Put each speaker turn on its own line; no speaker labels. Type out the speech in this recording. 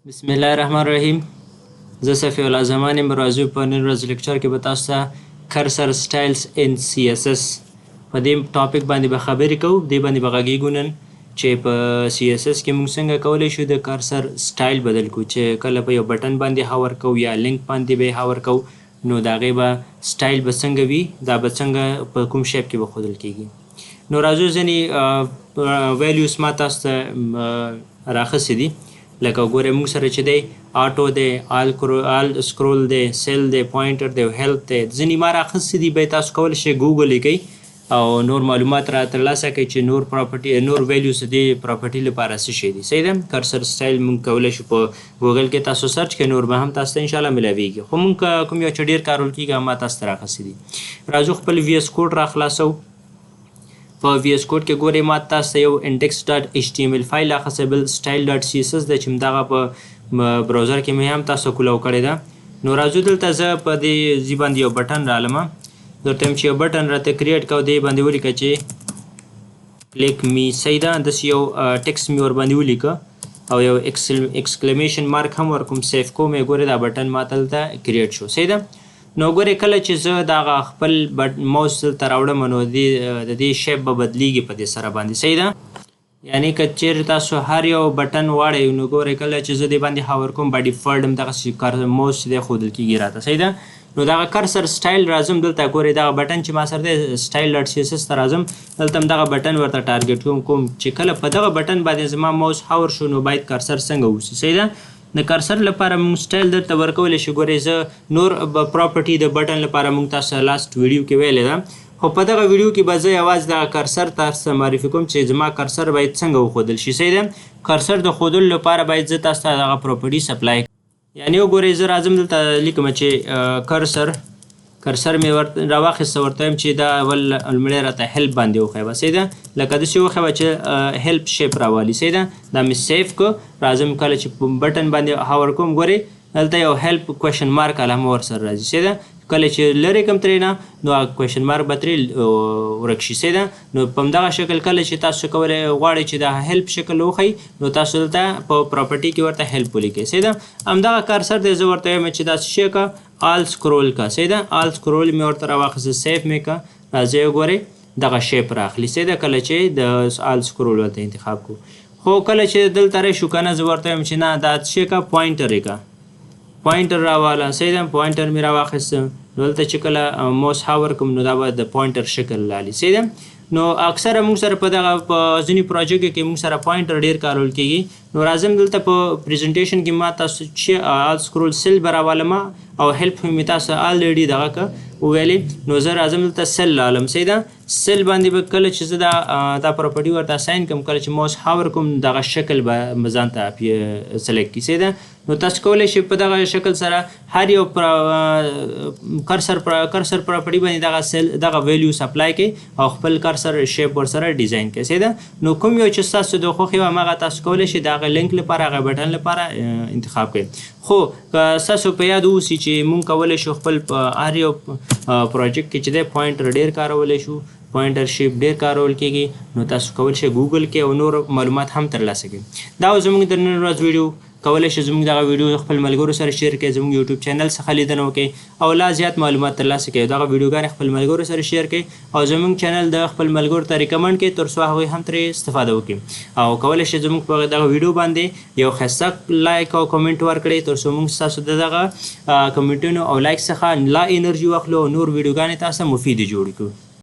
بسم الله الرحمن الرحیم. زه صفی الله زمان یم. راځو په نن ورځ لیکچر کې به تاسو ته کرسر سټایلز ان سی اس اس په دې ټاپک باندې به خبرې کوو. دې باندې به غږیږو نن چې په سی اس اس کې موږ څنګه کولی شو د کرسر سټایل بدل کړو، چې کله په یو بټن باندې هاور کوو یا لینک باندې به هاور کوو نو د هغې به سټایل به څنګه وي، دا به څنګه په کوم شیپ کې به ښودل کېږي. نو راځو ځینې ویلیوز ما تاسو ته راخیستې دي، لکه ګورئ موږ سره چې دی آټو دی، آل سکرول دی، سیل دی، پوینټر دی، هیلپ دی، ځینې ما راخیستې دي. به تاسو کولی شئ ګوګل یې کوئ او نور معلومات را ترلاسه کړئ چې نور ویلیوز دې پراپرټي لپاره څه شی دي. صحیح ده. کرسر سټایل موږ کولی شو په ګوګل کې تاسو سرچ کړئ، نور به هم تاسو ته انشاءالله ملاویږي. خو موږ کوم یو چې ډېر کارول کېږي ما تاسو ته راخیستې دي. راځو خپل وي ایس کوډ را خلاصو. په وي ایس کوډ کې ګورئ ما تاسو ته یو انډیکس ډاټ ایچ ټي ایم ایل فایل راخیستی، بل سټایل ډاټ سی اس اس دی چې دغه په براوزر کې مې هم تاسو کولاو کړې ده. نو راځو دلته زه په دې ځای باندې یو بټن رالم، درته یم چې یو بټن راته کریټ کوو، دې باندې ولیکه چې کلیک می. صحیح ده. داسې یو ټکس مې ور باندې ولیکه او یو ایکسکلیمیشن مارک هم ورکوم، سیف کوم یې. ګورئ دا بټن ما دلته کریټ شو. صحیح ده. نو ګورئ کله چې زه دغه خپل ماوس دلته راوړم نو د دې شیپ به بدلیږي په دې سره باندې. صحیح ده. یعنی که چیرې تاسو هر یو بټن واړئ نو ګورئ کله چې زه دې باندې هاور کوم به ډیفالټ هم دغسې ماوس چې دی ښودل کېږي راته. صحیح ده. نو دغه کرسر سټایل راځم دلته ګورئ دغه بټن چې ما سره دی سټایل ډاټ سی اس اس ته راځم، دلته هم دغه بټن ورته ټارګټ کوم چې کله په دغه بټن باندې زما ماوس هاور شو نو باید کرسر څنګه اوسي. صحیح ده. د کرسر لپاره موږ سټایل درته ورکولی شو. ګورئ زه نور پراپرټي د بټن لپاره موږ تاسو لاست ویډیو کې ویلې ده، خو په دغه ویډیو کې به زه یوازې دغه کرسر تاسو ته معرفي کوم چې زما کرسر باید څنګه وښودل شي. صحیح ده. کرسر د ښودلو لپاره باید زه تاسو ته دغه پراپرټي سپلای کړم. یعنې وګورئ زه راځم دلته لیکم چې کرسر مې راواخیسته، ورته وایم چې دا لومړی راته هیلپ باندې وښیه. صحیح ده. لکه داسې وښیه چې هیلپ شیپ راوالي. صحیح ده. دا مې سیف کړ. راځم کله چې په بټن باندې هاور کوم ګورئ دلته یو هیلپ کوېشن مارک علامه ورسره راځي. صحیح ده. کله چې لرې کړم ترې نه نو هغه کوېشن مارک به ترې ورک شي. صحیح ده. نو په همدغه شکل کله چې تاسو کولی غواړئ چې دا هیلپ شکل وښیي نو تاسو دلته په پراپرټي کې ورته هیلپ ولیکئ. صحیح ده. همدغه کرسر دی، زه ورته وایم چې داسې شی که آل سکرول کا. صحیح ده. آل سکرول مې ورته راواخیسته، سیف مې که. راځئ وګورئ دغه شیپ راخلي. صحیح ده. کله چې د آل سکرول ورته انتخاب کړو، خو کله چې دلته راشو که نه زه ورته وایم چې نه دا شی که پوینټر یې که، پوینټر راواله. صحیح ده. پوینټر مې راواخیسته، نو دلته چې کله ماوس هاور کوم نو دا به د پوینټر شکل لالي. صحیح ده. نو اکثره موږ سره په دغه په ځینې پروجیکټ کې موږ سره پوینټر ډېر کارول کېږي. نو راځم دلته په پریزنټیشن کې ما تاسو چې آل سکرول سیل به راوالم او هیلپ مې تاسو الریډي دغه که وویلې، نو زه راځم دلته سیل لالم. صحیح ده. سیل باندې به کله چې زه دا پراپرټي ورته اساین کوم، کله چې ماوس هاور کوم دغه شکل به ځان ته سلیکټ کړي. صحیح ده. نو تاسو کولی شئ په دغه شکل سره هر یو کرسر پراپرټي باندې دغه ویلیوز اپلای کړئ او خپل کرسر شیپ ورسره ډیزاین کړئ. صحیح ده. نو کوم یو چې ستاسو د خوښې وي هماغه تاسو کولی شئ د هغه لینک لپاره هغه بټن لپاره انتخاب کړئ. خو که ستاسو په یاد اوسي چې موږ کولی شو خپل په هر یو پروجیکټ کې چې دی پوینټر ډېر کارولی شو، پوینټر شیپ ډېر کارول کېږي، نو تاسو کولی شئ ګوګل کې او نور معلومات هم ترلاسه کړئ. دا زموږ د نن ورځ ویډیو. کولی شئ زموږ دغه ویډیو خپل ملګرو سره شیر کړئ، زموږ یوټیوب چینل څخه لیدنه وکړئ او لا زیات معلومات ترلاسه کړئ. دغه ویډیوګانې خپل ملګرو سره شیر کړئ او زموږ چینل د خپل ملګرو ته ریکمنډ کړئ تر څو هغوی هم ترې استفاده وکړي. او کولی شئ زموږ په دغه ویډیو باندې یو ښایسته لایک او کمنټ ورکړئ تر څو موږ ستاسو د دغه کمنټونو او لایک څخه لا انرژي واخلو او نور ویډیوګانې تاسو مفیدې جوړې کړو.